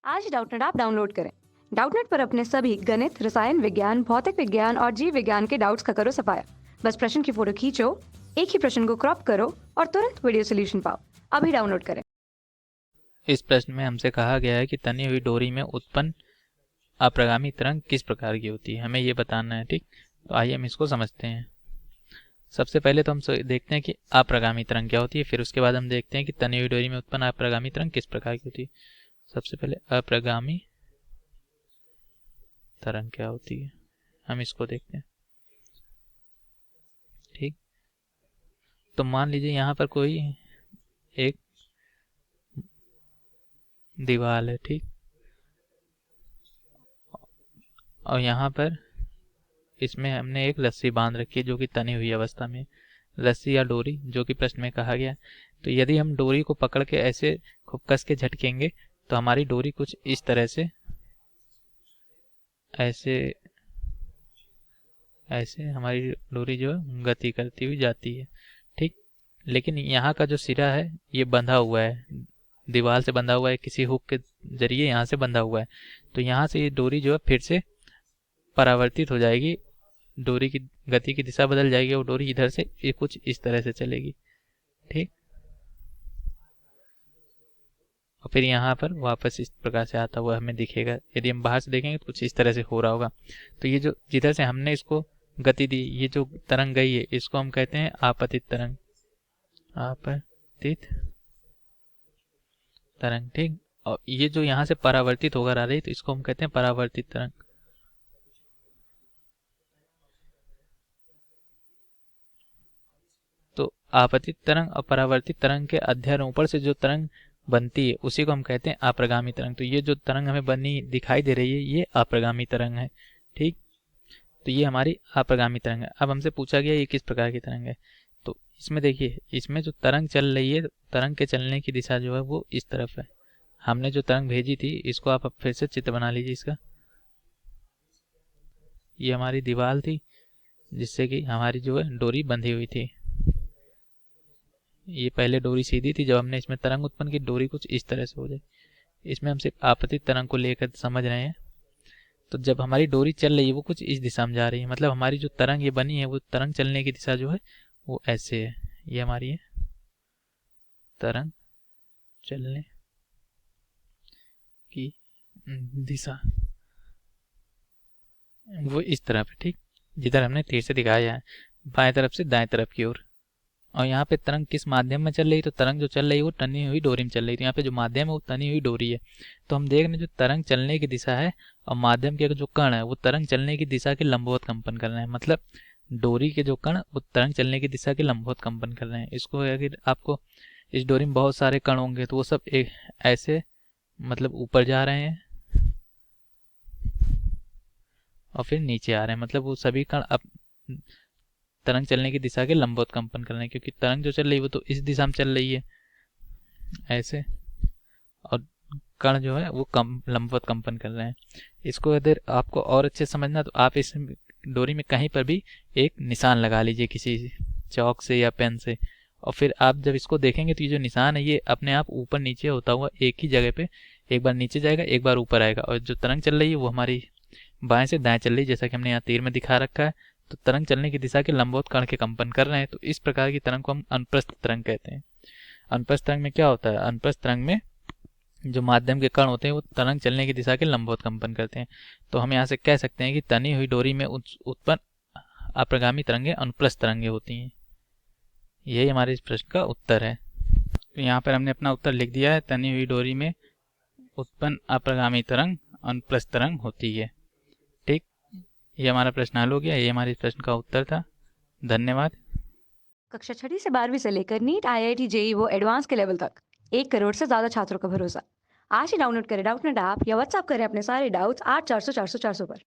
आज ही Doubtnut app download करें। Doubtnut पर अपने सभी गणित, रसायन विज्ञान, भौतिक विज्ञान और जीव विज्ञान के डाउट्स का करो सफाया। बस प्रश्न की फोटो खींचो, एक ही प्रश्न को क्रॉप करो और तुरंत वीडियो सोल्यूशन पाओ। अभी डाउनलोड करें। इस प्रश्न में हमसे कहा गया है कि तनी हुई डोरी में उत्पन्न अप्रगामी तरंग किस प्रकार की होती है, हमें ये बताना है। ठीक, तो आइए हम इसको समझते हैं। सबसे पहले तो हम देखते हैं कि अप्रगामी तरंग क्या होती है, फिर उसके बाद हम देखते हैं कि तनी हुई डोरी में उत्पन्न अप्रगामी तरंग किस प्रकार की होती है। सबसे पहले अप्रगामी तरंग क्या होती है, हम इसको देखते हैं। ठीक, तो मान लीजिए यहाँ पर कोई एक दीवार है, ठीक, और यहाँ पर इसमें हमने एक रस्सी बांध रखी है जो कि तनी हुई अवस्था में, रस्सी या डोरी जो कि प्रश्न में कहा गया। तो यदि हम डोरी को पकड़ के ऐसे खूब कस के झटकेंगे तो हमारी डोरी कुछ इस तरह से ऐसे ऐसे हमारी डोरी जो है गति करती हुई जाती है। ठीक, लेकिन यहाँ का जो सिरा है ये बंधा हुआ है, दीवार से बंधा हुआ है, किसी हुक के जरिए यहाँ से बंधा हुआ है। तो यहाँ से ये डोरी जो है फिर से परावर्तित हो जाएगी, डोरी की गति की दिशा बदल जाएगी और डोरी इधर से ये कुछ इस तरह से चलेगी। ठीक, और फिर यहाँ पर वापस इस प्रकार से आता हुआ हमें दिखेगा। यदि हम बाहर से देखेंगे तो कुछ इस तरह से हो रहा होगा। तो ये जो जिधर से हमने इसको गति दी, ये जो तरंग गई है, इसको हम कहते हैं आपतित तरंग, आपतित तरंग। ठीक, और ये जो यहाँ से परावर्तित होकर आ रही है तो इसको हम कहते हैं परावर्तित तरंग। तो आपतित तरंग और परावर्तित तरंग के अध्यारोपण से जो तरंग बनती है उसी को हम कहते हैं अप्रगामी तरंग। तो ये जो तरंग हमें बनी दिखाई दे रही है ये अप्रगामी तरंग है। ठीक, तो ये हमारी अप्रगामी तरंग है। अब हमसे पूछा गया ये किस प्रकार की तरंग है, तो इसमें देखिए, इसमें जो तरंग चल रही है, तरंग के चलने की दिशा जो है वो इस तरफ है। हमने जो तरंग भेजी थी इसको आप फिर से चित्र बना लीजिए इसका। ये हमारी दीवार थी जिससे कि हमारी जो है डोरी बंधी हुई थी। ये पहले डोरी सीधी थी, जब हमने इसमें तरंग उत्पन्न की डोरी कुछ इस तरह से हो जाए। इसमें हम सिर्फ आपतित तरंग को लेकर समझ रहे हैं। तो जब हमारी डोरी चल रही है वो कुछ इस दिशा में जा रही है, मतलब हमारी जो तरंग ये बनी है वो तरंग चलने की दिशा जो है वो ऐसे है। ये हमारी है तरंग चलने की दिशा, वो इस तरफ है। ठीक, जिधर हमने तीर से दिखाया है, बाएं तरफ से दाएं तरफ की ओर। और यहाँ पे तरंग किस माध्यम में चल रही है, तो तरंग जो चल रही है वो तनी हुई डोरी में चल रही है। तो यहाँ पे जो माध्यम है वो तनी हुई डोरी है। तो हम देख रहे हैं जो तरंग चलने की दिशा है और माध्यम के जो कण है वो तरंग चलने की दिशा के लंबवत कंपन कर रहे हैं। मतलब डोरी के जो कण वो तरंग चलने की दिशा के लंबवत कंपन कर रहे हैं। इसको अगर आपको इस डोरी में बहुत सारे कण होंगे तो वो सब एक ऐसे मतलब ऊपर जा रहे हैं और फिर नीचे आ रहे हैं, मतलब वो सभी कण अब तरंग चलने की दिशा के लंबवत कंपन कर रहे हैं, क्योंकि तरंग जो चल रही है वो तो इस दिशा में चल रही है ऐसे, और कण जो है वो लंबवत कंपन कर रहे हैं। इसको अगर आपको और अच्छे समझना तो आप इस डोरी में कहीं पर भी एक निशान लगा लीजिए किसी चौक से या पेन से, और फिर आप जब इसको देखेंगे तो ये जो निशान है ये अपने आप ऊपर नीचे होता हुआ एक ही जगह पे एक बार नीचे जाएगा एक बार ऊपर आएगा। और जो तरंग चल रही है वो हमारी बाएं से दाएं चल रही है, जैसा कि हमने यहाँ तीर में दिखा रखा है। तो तरंग चलने की दिशा के लंबवत कण के कंपन कर रहे हैं, तो इस प्रकार की तरंग को हम अनुप्रस्थ तरंग कहते हैं। अनुप्रस्थ तरंग में क्या होता है, अनुप्रस्थ तरंग में जो माध्यम के कण होते हैं वो तरंग चलने की दिशा के लंबवत कंपन करते हैं। तो हम यहाँ से कह सकते हैं कि तनी हुई डोरी में उत्पन्न अप्रगामी तरंगें अनुप्रस्थ तरंगें होती हैं। यही हमारे इस प्रश्न का उत्तर है। तो यहाँ पर हमने अपना उत्तर लिख दिया है, तनी हुई डोरी में उत्पन्न अप्रगामी तरंग अनुप्रस्थ तरंग होती है। ठीक, ये हमारा प्रश्न हल हो गया। ये हमारे इस प्रश्न का उत्तर था। धन्यवाद। कक्षा 6 से 12वीं से लेकर नीट, IIT, JEE वो एडवांस के लेवल तक 1 करोड़ से ज्यादा छात्रों का भरोसा। आज ही डाउनलोड करें डाउटनेट ऐप या व्हाट्सएप करें अपने सारे डाउट्स 8400 400 400 पर।